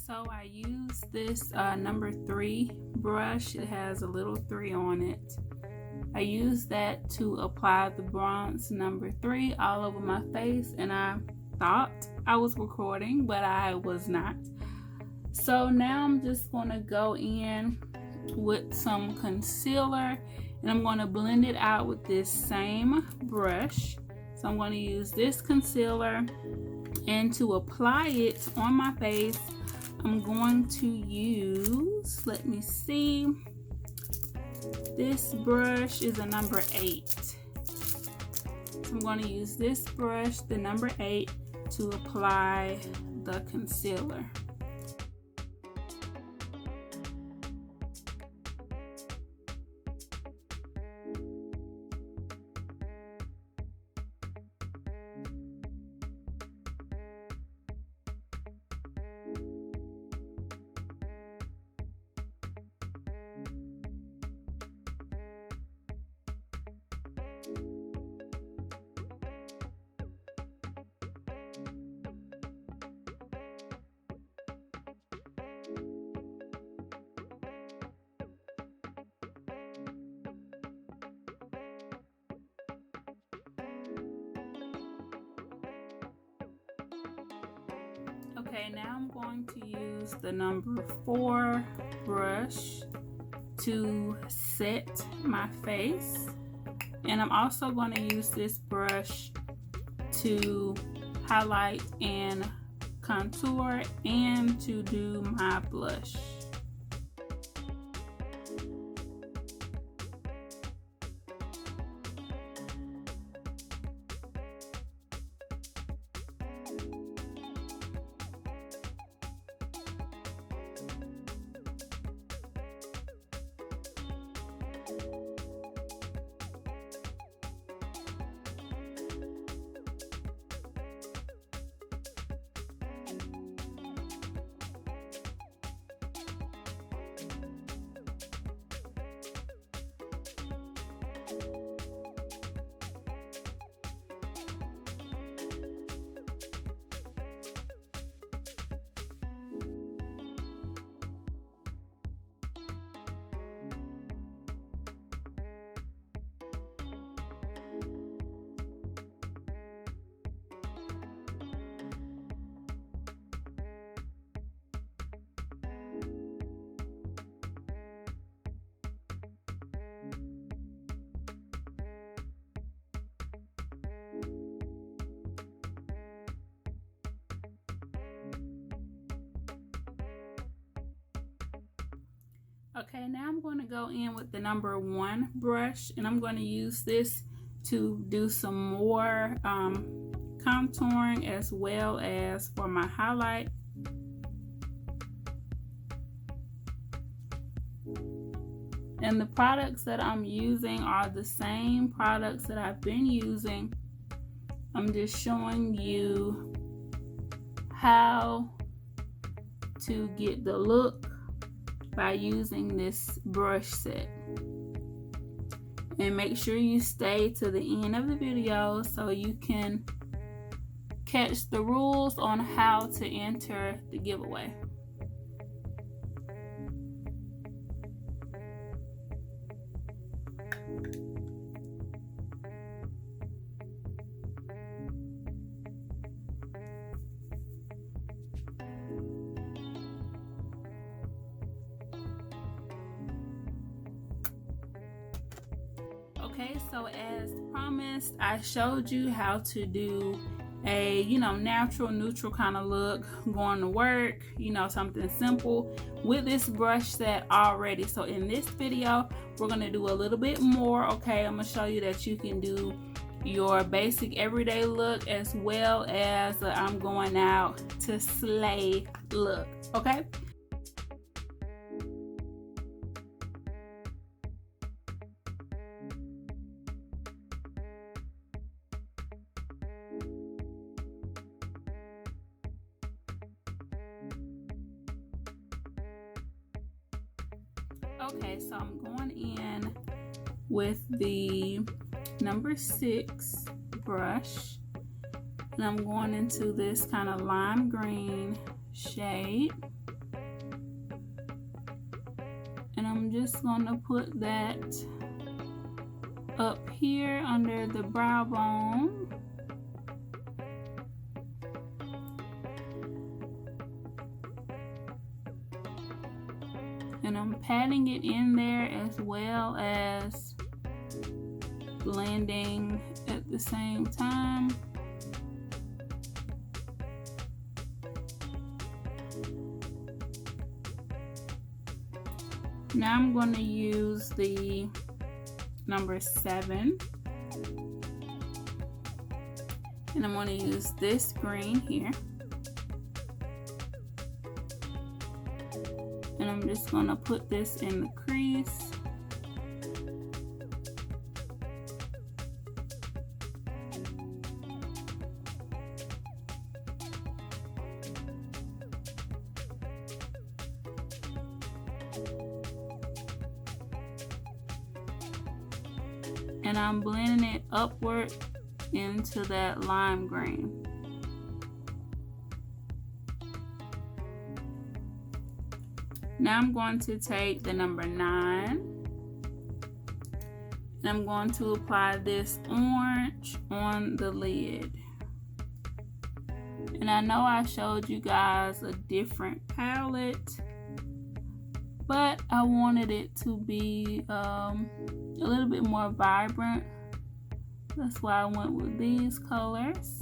So I use this number 3 brush. It has a little 3 on it. I use that to apply the bronze number 3 all over my face, and I thought I was recording, but I was not. So now I'm just going to go in with some concealer, and I'm going to blend it out with this same brush. So I'm going to use this concealer, and to apply it on my face, I'm going to use, let me see, this brush is a number 8. So I'm going to use this brush, the number 8, to apply the concealer. Okay, now I'm going to use the number 4 brush to set my face, and I'm also going to use this brush to highlight and contour and to do my blush. Okay, now I'm going to go in with the number 1 brush, and I'm going to use this to do some more contouring as well as for my highlight. And the products that I'm using are the same products that I've been using. I'm just showing you how to get the look by using this brush set. And make sure you stay to the end of the video so you can catch the rules on how to enter the giveaway. Okay, so as promised, I showed you how to do a, natural, neutral kind of look going to work, something simple with this brush set already. So in this video, we're going to do a little bit more. Okay, I'm going to show you that you can do your basic everyday look as well as I'm going out to slay look. Okay. Okay, so I'm going in with the number 6 brush, and I'm going into this kind of lime green shade. just gonna put that up here under the brow bone. And I'm patting it in there as well as blending at the same time. Now I'm going to use the number 7. And I'm going to use this green here. And I'm just going to put this in the crease. And I'm blending it upward into that lime green. Now I'm going to take the number 9 and I'm going to apply this orange on the lid. And I know I showed you guys a different palette, but I wanted it to be a little bit more vibrant. That's why I went with these colors.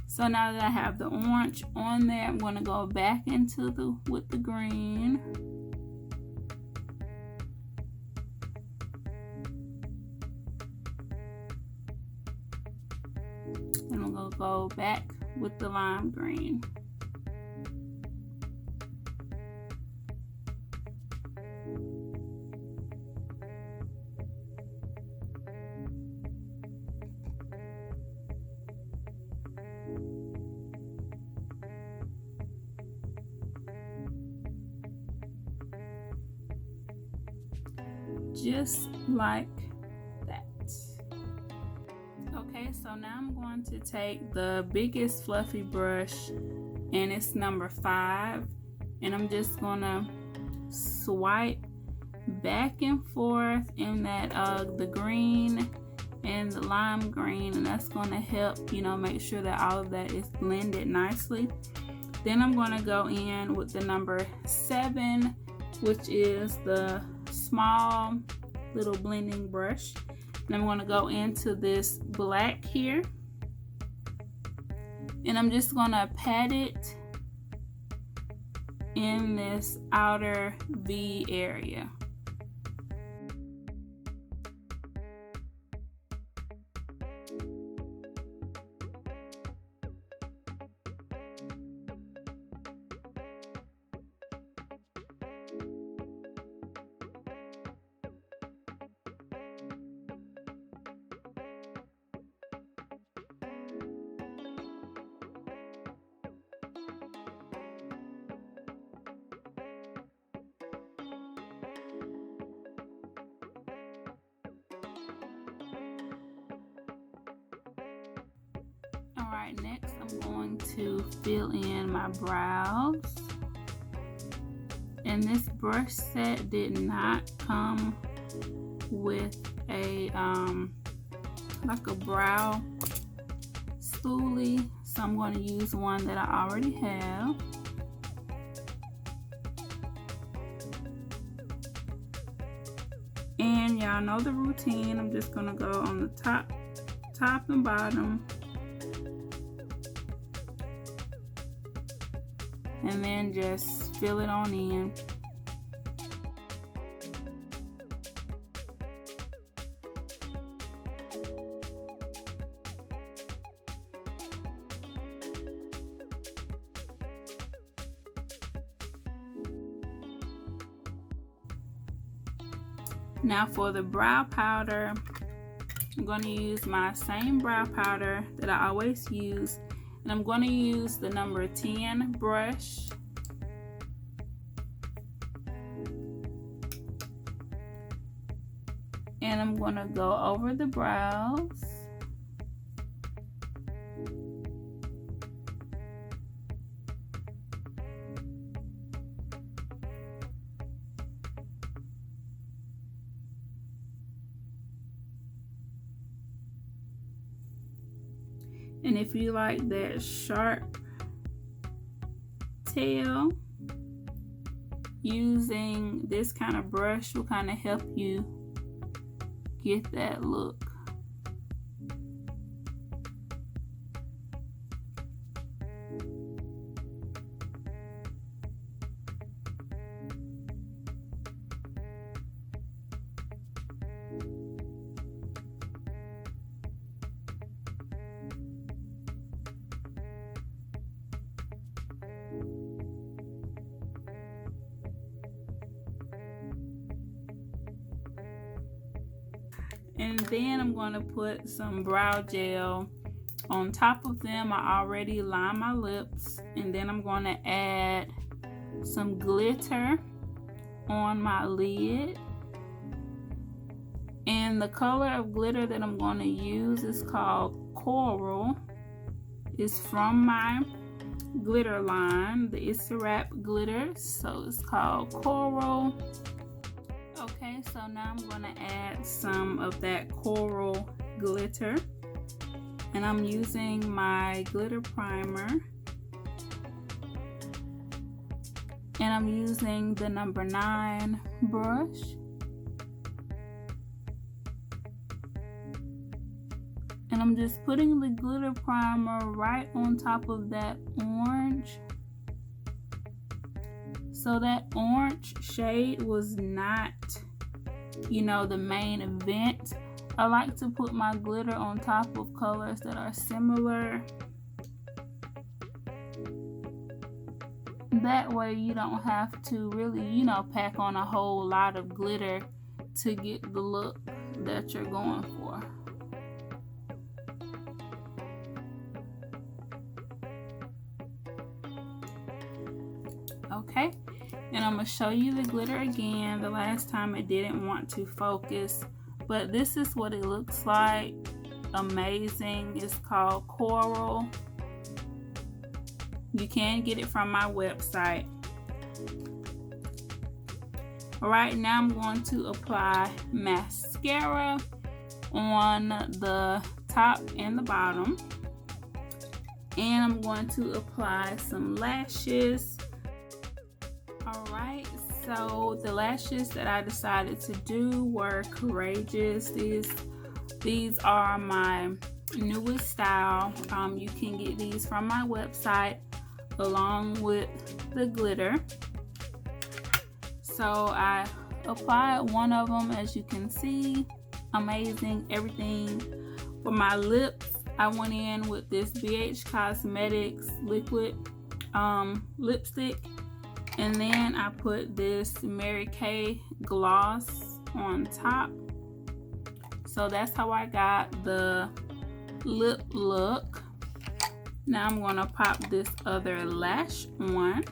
So now that I have the orange on there, I'm going to go back into with the green. And I'm going to go back with the lime green. Just like that. Okay, so now I'm going to take the biggest fluffy brush, and it's number 5, and I'm just gonna swipe back and forth in that the green and the lime green, and that's gonna help, you know, make sure that all of that is blended nicely. Then I'm gonna go in with the number 7, which is the small little blending brush, and I'm going to go into this black here, and I'm just going to pat it in this outer V area. Alright, next I'm going to fill in my brows. And this brush set did not come with a like a brow spoolie, so I'm going to use one that I already have. And y'all know the routine. I'm just going to go on the top and bottom, and then just fill it on in. Now for the brow powder, I'm going to use my same brow powder that I always use, And I'm going to use the number 10 brush. And I'm going to go over the brows. And if you like that sharp tail, using this kind of brush will kind of help you get that look. And then I'm going to put some brow gel on top of them. I already lined my lips, and then I'm going to add some glitter on my lid. And the color of glitter that I'm going to use is called Coral. It's from my glitter line, the Itz Sirap glitter. So it's called Coral. Okay, so now I'm going to add some of that coral glitter, and I'm using my glitter primer, and I'm using the number 9 brush. And I'm just putting the glitter primer right on top of that orange. So that orange shade was not, you know, the main event. I like to put my glitter on top of colors that are similar. That way you don't have to really, you know, pack on a whole lot of glitter to get the look that you're going for. Okay. And I'm going to show you the glitter again. The last time it didn't want to focus, but this is what it looks like. Amazing. It's called Coral. You can get it from my website. All right, now I'm going to apply mascara on the top and the bottom. And I'm going to apply some lashes. Alright, so the lashes that I decided to do were Courageous. These are my newest style. You can get these from my website along with the glitter. So I applied one of them, as you can see. Amazing. Everything. For my lips, I went in with this BH Cosmetics liquid lipstick. And then I put this Mary Kay gloss on top. So that's how I got the lip look. Now I'm gonna pop this other lash on.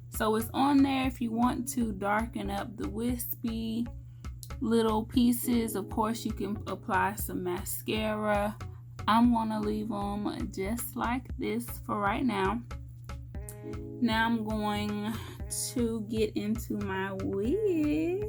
So it's on there if you want to darken up the wispy little pieces. Of course, you can apply some mascara. I'm gonna leave them just like this for right now. Now I'm going to get into my wig.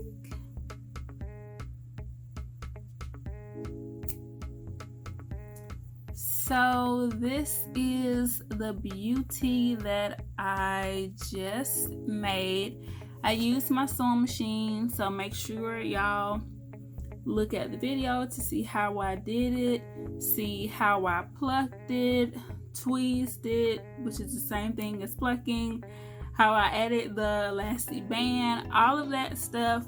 So this is the beauty that I just made. I used my sewing machine, so make sure y'all look at the video to see how I did it, see how I plucked it, tweezed it, which is the same thing as plucking, how I added the elastic band, all of that stuff.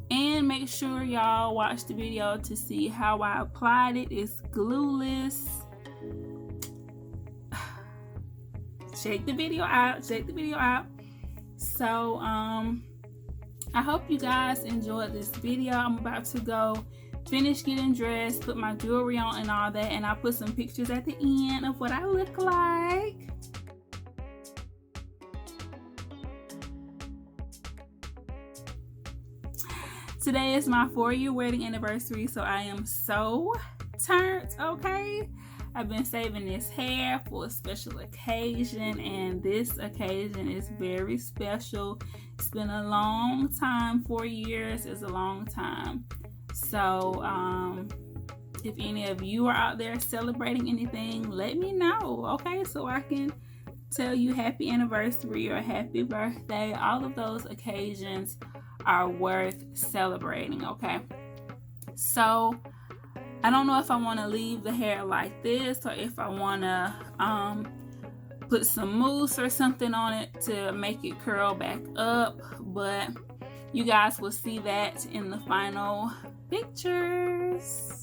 And make sure y'all watch the video to see how I applied it. It's glueless. Check the video out. So I hope you guys enjoyed this video. I'm about to go finish getting dressed, put my jewelry on and all that, and I'll put some pictures at the end of what I look like. Today is my 4-year wedding anniversary, so I am so turned, okay? I've been saving this hair for a special occasion, and this occasion is very special. It's been a long time. 4 years is a long time. So if any of you are out there celebrating anything, let me know, okay? So I can tell you happy anniversary or happy birthday. All of those occasions are worth celebrating, okay? So I don't know if I want to leave the hair like this or if I want to put some mousse or something on it to make it curl back up, but you guys will see that in the final pictures.